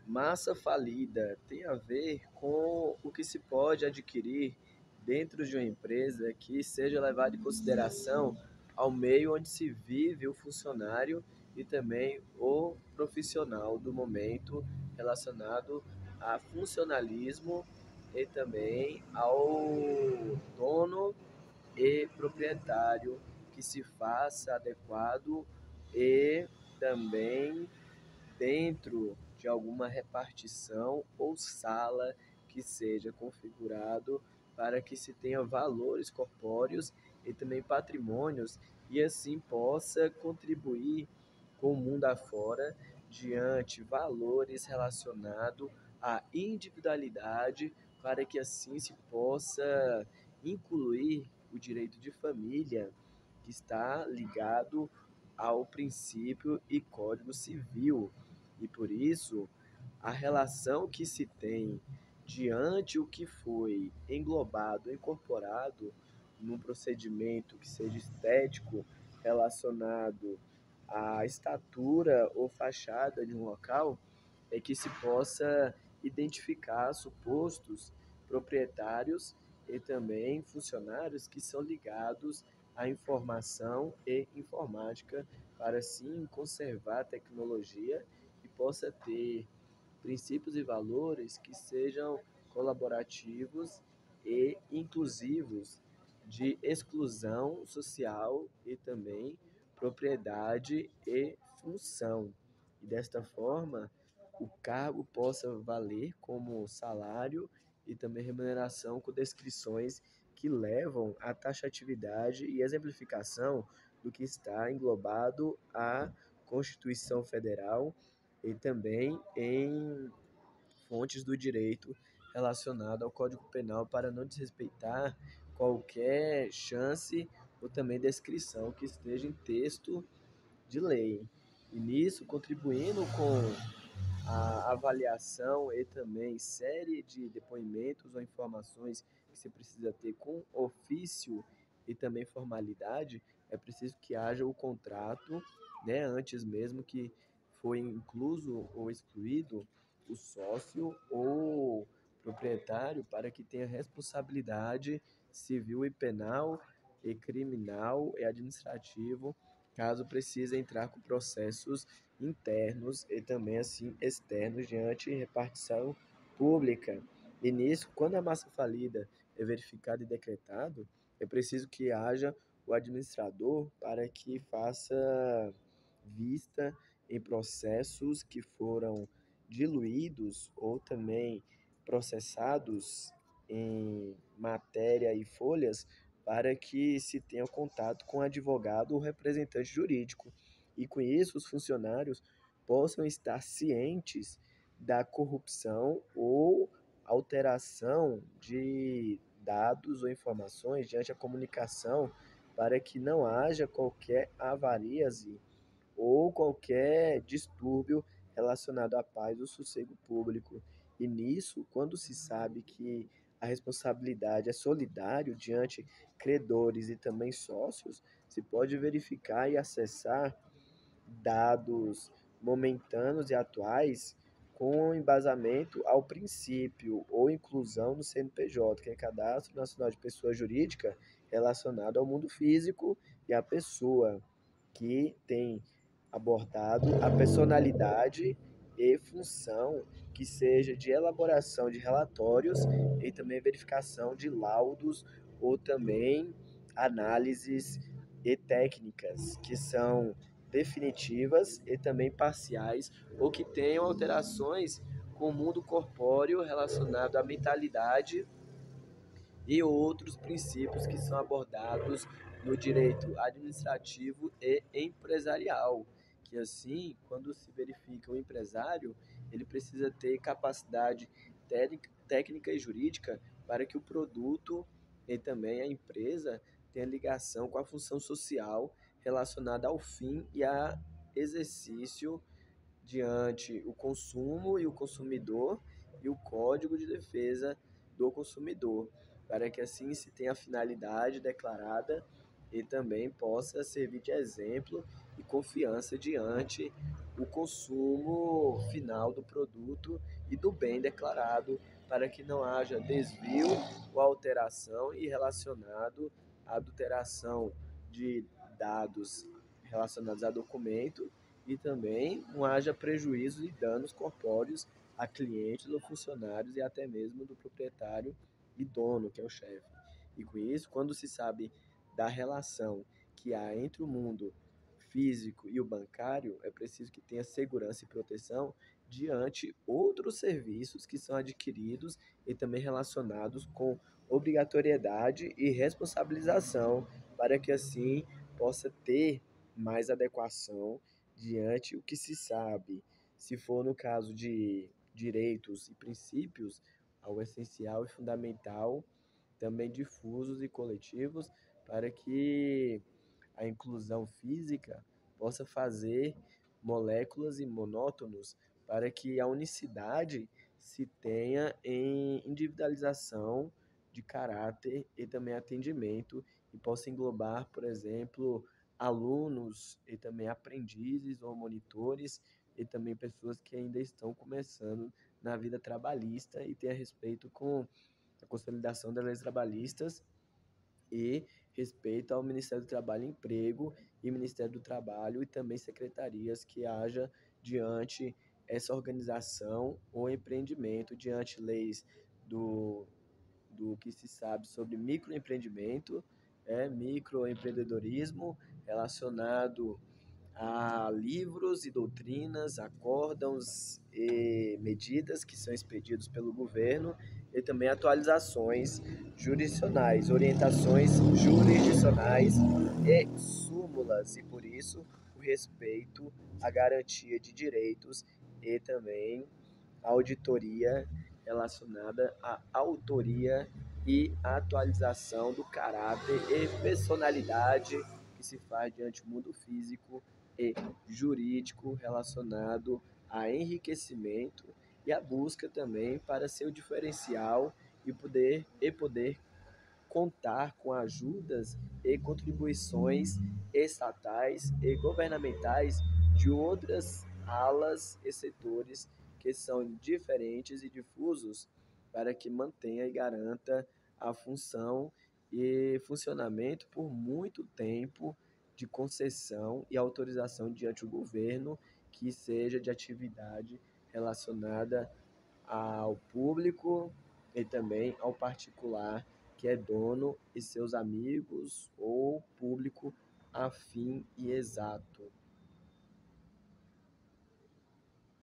Massa falida tem a ver com o que se pode adquirir dentro de uma empresa que seja levado em consideração ao meio onde se vive o funcionário e também o profissional do momento relacionado a funcionalismo e também ao dono e proprietário que se faça adequado e também dentro de alguma repartição ou sala que seja configurado para que se tenha valores corpóreos e também patrimônios e assim possa contribuir com o mundo afora diante valores relacionados à individualidade para que assim se possa incluir o direito de família que está ligado ao princípio e Código Civil. E por isso, a relação que se tem diante o que foi englobado, incorporado num procedimento que seja estético relacionado à estatura ou fachada de um local, é que se possa identificar supostos proprietários e também funcionários que são ligados à informação e informática para assim conservar a tecnologia e possa ter princípios e valores que sejam colaborativos e inclusivos, de exclusão social e também propriedade e função. E desta forma, o cargo possa valer como salário e também remuneração com descrições que levam à taxatividade e exemplificação do que está englobado à Constituição Federal e também em fontes do direito relacionado ao Código Penal para não desrespeitar qualquer chance ou também descrição que esteja em texto de lei. E nisso, contribuindo com a avaliação e também série de depoimentos ou informações que você precisa ter com ofício e também formalidade, é preciso que haja o contrato, né, antes mesmo que foi incluso ou excluído o sócio ou proprietário para que tenha responsabilidade civil e penal e criminal e administrativo, caso precise entrar com processos internos e também assim externos diante repartição pública. E nisso, quando a massa falida é verificada e decretado, é preciso que haja o administrador para que faça vista em processos que foram diluídos ou também processados em matéria e folhas para que se tenha contato com o advogado ou representante jurídico. E com isso, os funcionários possam estar cientes da corrupção ou alteração de dados ou informações diante da comunicação para que não haja qualquer avaríase ou qualquer distúrbio relacionado à paz ou sossego público. E nisso, quando se sabe que a responsabilidade é solidário diante credores e também sócios, se pode verificar e acessar dados momentâneos e atuais com embasamento ao princípio ou inclusão no CNPJ, que é Cadastro Nacional de Pessoa Jurídica, relacionado ao mundo físico e à pessoa que tem abordado a personalidade e função que seja de elaboração de relatórios e também verificação de laudos ou também análises e técnicas que são definitivas e também parciais ou que tenham alterações com o mundo corpóreo relacionado à mentalidade e outros princípios que são abordados no direito administrativo e empresarial, que assim, quando se verifica o empresário, ele precisa ter capacidade técnica e jurídica para que o produto e também a empresa tenha ligação com a função social relacionada ao fim e a exercício diante o consumo e o consumidor e o Código de Defesa do Consumidor, para que assim se tenha a finalidade declarada e também possa servir de exemplo e confiança diante o consumo final do produto e do bem declarado, para que não haja desvio ou alteração e relacionado à adulteração de dados relacionados a documento e também não haja prejuízo e danos corpóreos a clientes ou funcionários e até mesmo do proprietário e dono, que é o chefe. E com isso, quando se sabe da relação que há entre o mundo físico e o bancário, é preciso que tenha segurança e proteção diante outros serviços que são adquiridos e também relacionados com obrigatoriedade e responsabilização, para que assim possa ter mais adequação diante o que se sabe. Se for no caso de direitos e princípios, algo essencial e fundamental, também difusos e coletivos, para que a inclusão física possa fazer moléculas e monótonos para que a unicidade se tenha em individualização de caráter e também atendimento e possa englobar, por exemplo, alunos e também aprendizes ou monitores e também pessoas que ainda estão começando na vida trabalhista e ter a respeito com a consolidação das leis trabalhistas e respeito ao Ministério do Trabalho e Emprego e Ministério do Trabalho e também secretarias que haja diante essa organização ou empreendimento diante leis do, do que se sabe sobre microempreendimento, microempreendedorismo relacionado a livros e doutrinas, acórdãos e medidas que são expedidos pelo governo e também atualizações jurisdicionais, orientações jurisdicionais e súmulas, e por isso o respeito à garantia de direitos e também a auditoria relacionada à autoria e atualização do caráter e personalidade que se faz diante do mundo físico e jurídico relacionado a enriquecimento e a busca também para seu diferencial e poder contar com ajudas e contribuições estatais e governamentais de outras alas e setores que são diferentes e difusos para que mantenha e garanta a função e funcionamento por muito tempo de concessão e autorização diante do governo que seja de atividade relacionada ao público e também ao particular que é dono e seus amigos ou público afim e exato.